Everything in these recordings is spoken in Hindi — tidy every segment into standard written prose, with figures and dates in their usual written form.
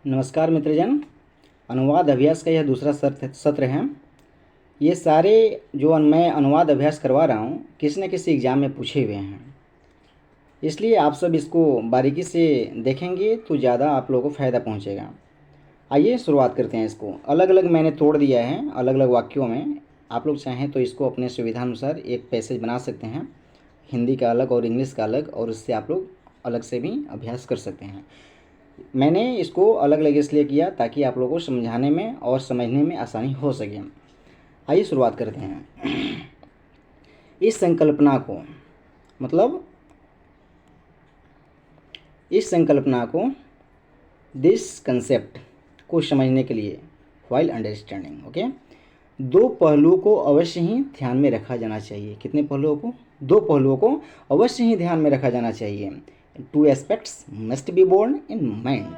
नमस्कार मित्रजन। अनुवाद अभ्यास का यह दूसरा सत्र है। ये सारे जो मैं अनुवाद अभ्यास करवा रहा हूँ किसी न किसी एग्ज़ाम में पूछे हुए हैं, इसलिए आप सब इसको बारीकी से देखेंगे तो ज़्यादा आप लोगों को फ़ायदा पहुँचेगा। आइए शुरुआत करते हैं। इसको अलग अलग मैंने तोड़ दिया है, अलग अलग वाक्यों में। आप लोग चाहें तो इसको अपने सुविधानुसार एक पैसेज बना सकते हैं, हिंदी का अलग और इंग्लिश का अलग, और इससे आप लोग अलग से भी अभ्यास कर सकते हैं। मैंने इसको अलग अलग इसलिए किया ताकि आप लोगों को समझाने में और समझने में आसानी हो सके। आइए शुरुआत करते हैं। इस संकल्पना को दिस कंसेप्ट को समझने के लिए व्हाइल अंडरस्टैंडिंग, ओके, दो पहलुओं को अवश्य ही ध्यान में रखा जाना चाहिए। कितने पहलुओं को? दो पहलुओं को अवश्य ही ध्यान में रखा जाना चाहिए। Two aspects must be borne in mind.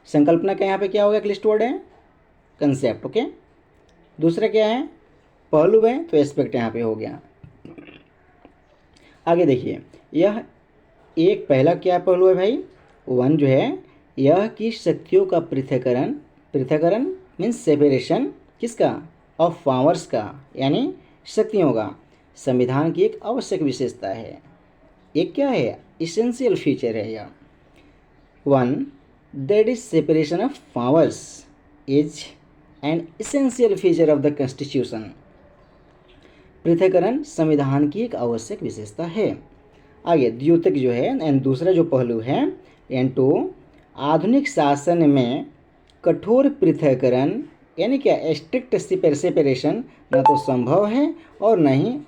संकल्पना का यहाँ पे क्या हो गया? क्लिष्ट वर्ड है, कंसेप्ट, ओके। दूसरा क्या है? पहलू है, तो एस्पेक्ट यहाँ पे हो गया। आगे देखिए, यह एक पहला क्या पहलू है भाई? वन जो है, यह की शक्तियों का पृथक्करण मीन्स सेपरेशन, किसका? ऑफ पावर्स का, यानी शक्तियों का संविधान की एक आवश्यक विशेषता है। एक क्या है? इसेंशियल फीचर है यह। One, that is separation of powers is an essential feature of the constitution. पृथक्करण संविधान की एक आवश्यक विशेषता है। आगे द्योतक जो है, एंड दूसरा जो पहलू है, एंड टू, आधुनिक शासन में कठोर पृथक्करण यानी क्या? स्ट्रिक्ट सेपरेशन ना तो संभव है और न ही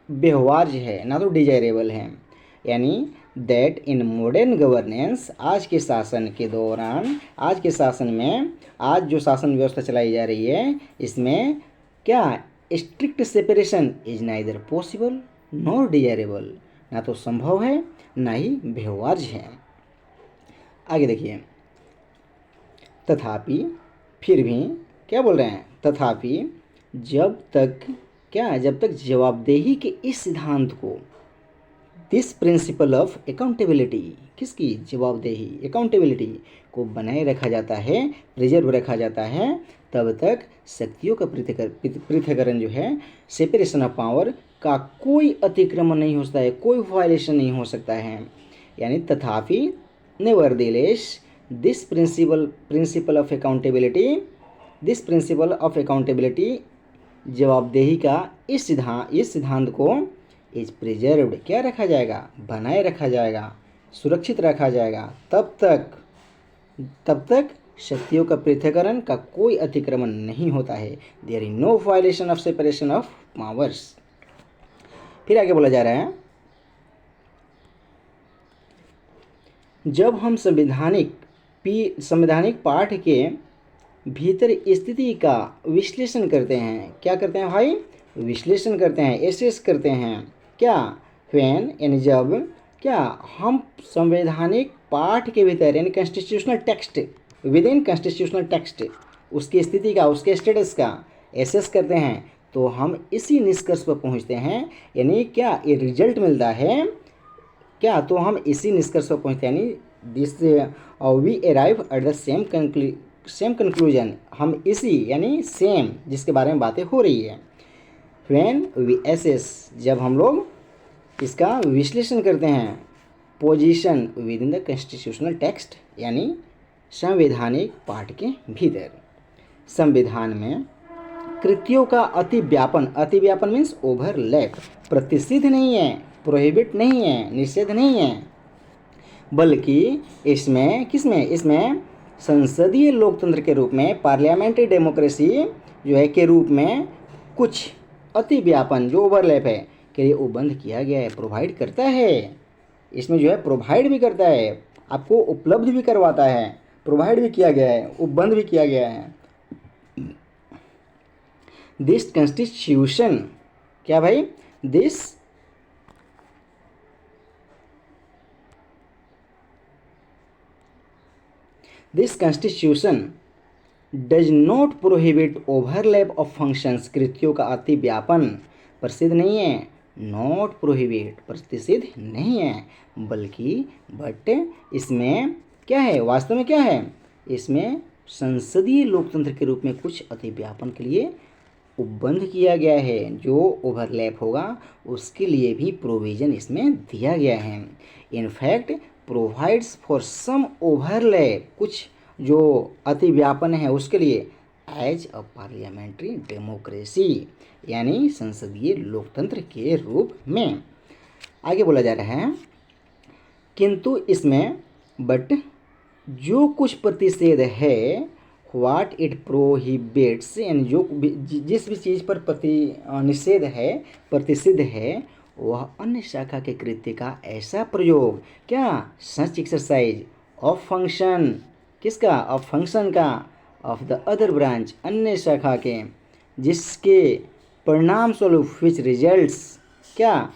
व्यवहार्य है, ना तो डिजायरेबल है। यानी दैट इन मॉडर्न गवर्नेंस, आज के शासन के दौरान, आज के शासन में, आज जो शासन व्यवस्था चलाई जा रही है, इसमें क्या? Strict separation is neither possible nor desirable, ना तो संभव है ना ही व्यवहार्य है। आगे देखिए, तथापि, फिर भी, क्या बोल रहे हैं? तथापि जब तक जवाबदेही के इस सिद्धांत को, दिस प्रिंसिपल ऑफ अकाउंटेबिलिटी, किसकी? जवाबदेही, अकाउंटेबिलिटी को बनाए रखा जाता है, प्रिजर्व रखा जाता है, तब तक शक्तियों का पृथक्करण जो है, सेपरेशन ऑफ पावर का कोई अतिक्रमण नहीं हो सकता है, कोई वायलेशन नहीं हो सकता है। यानी तथापि, nevertheless, this principle of accountability, जवाबदेही का इस सिद्धांत को इज प्रिजर्व्ड, क्या रखा जाएगा? बनाए रखा जाएगा, सुरक्षित रखा जाएगा, तब तक शक्तियों का पृथक्करण का कोई अतिक्रमण नहीं होता है। There is no violation of separation of powers. फिर आगे बोला जा रहा है, जब हम संवैधानिक पाठ के भीतर स्थिति का विश्लेषण करते हैं, क्या करते हैं भाई? विश्लेषण करते हैं, एसेस करते हैं। क्या? व्हेन, यानी जब, क्या? हम संवैधानिक पाठ के भीतर, यानी constitutional text, with in constitutional text, उसकी स्थिति का, उसके स्टेटस का एसेस करते हैं, तो हम इसी निष्कर्ष पर पहुंचते हैं। यानी क्या? ये रिजल्ट मिलता है क्या? तो हम इसी निष्कर्ष पर पहुंचते हैं, यानी this we arrive at the same conclusion. हम इसी, यानी सेम, जिसके बारे में बातें हो रही है। व्हेन वी एसेस, जब हम लोग इसका विश्लेषण करते हैं, position with in the constitutional text, यानी संवैधानिक पाठ के भीतर। संविधान में कृतियों का अतिव्यापन मीन्स ओवरलैप, प्रतिषिद्ध नहीं है, प्रोहिबिट नहीं है, निषेध नहीं है, बल्कि इसमें संसदीय लोकतंत्र के रूप में, पार्लियामेंट्री डेमोक्रेसी जो है के रूप में, कुछ अतिव्यापन जो ओवरलैप है के लिए उपबंध किया गया है, प्रोवाइड करता है। इसमें जो है प्रोवाइड भी करता है, आपको उपलब्ध भी करवाता है, प्रोवाइड भी किया गया है, उपबंध भी किया गया है। दिस कॉन्स्टिट्यूशन, क्या भाई? This constitution does not prohibit overlap of functions. कृतियों का अतिव्यापन प्रसिद्ध नहीं है, नॉट प्रोहिबिट, प्रतिषिद्ध नहीं है, बल्कि बट इसमें क्या है? वास्तव में क्या है? इसमें संसदीय लोकतंत्र के रूप में कुछ अतिव्यापन के लिए उपबंध किया गया है। जो ओवरलैप होगा उसके लिए भी प्रोविज़न इसमें दिया गया है। In fact provides for some overlap, कुछ जो अतिव्यापन है उसके लिए, एज अ पार्लियामेंट्री डेमोक्रेसी, यानी संसदीय लोकतंत्र के रूप में। आगे बोला जा रहा है किंतु इसमें बट जो कुछ प्रतिषेध है, व्हाट इट प्रोहिबिट्स, यानी जो जिस भी चीज़ पर निषेध है, प्रतिषिद्ध है, वह अन्य शाखा के कृत्य का ऐसा प्रयोग, क्या, सच एक्सरसाइज ऑफ फंक्शन, किसका, ऑफ फंक्शन का, ऑफ द अदर ब्रांच, अन्य शाखा के, जिसके परिणाम स्वरूप विच रिजल्ट्स, क्या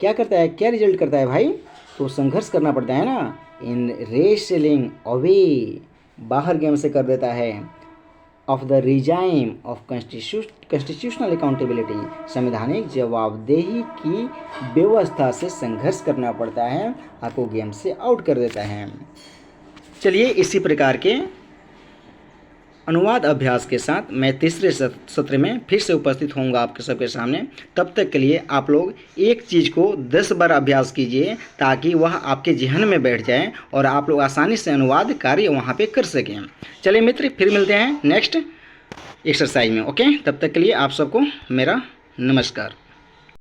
क्या करता है, क्या रिजल्ट करता है भाई, तो संघर्ष करना पड़ता है ना, इन रेसलिंग अवे, बाहर गेम से कर देता है, of the regime of constitutional accountability, संवैधानिक जवाबदेही की व्यवस्था से संघर्ष करना पड़ता है, आपको गेम से आउट कर देता है। चलिए इसी प्रकार के अनुवाद अभ्यास के साथ मैं तीसरे सत्र में फिर से उपस्थित होऊंगा आपके सबके सामने। तब तक के लिए आप लोग एक चीज़ को 10 बार अभ्यास कीजिए ताकि वह आपके जहन में बैठ जाए और आप लोग आसानी से अनुवाद कार्य वहाँ पे कर सकें। चलिए मित्र, फिर मिलते हैं नेक्स्ट एक्सरसाइज में। ओके, तब तक के लिए आप सबको मेरा नमस्कार।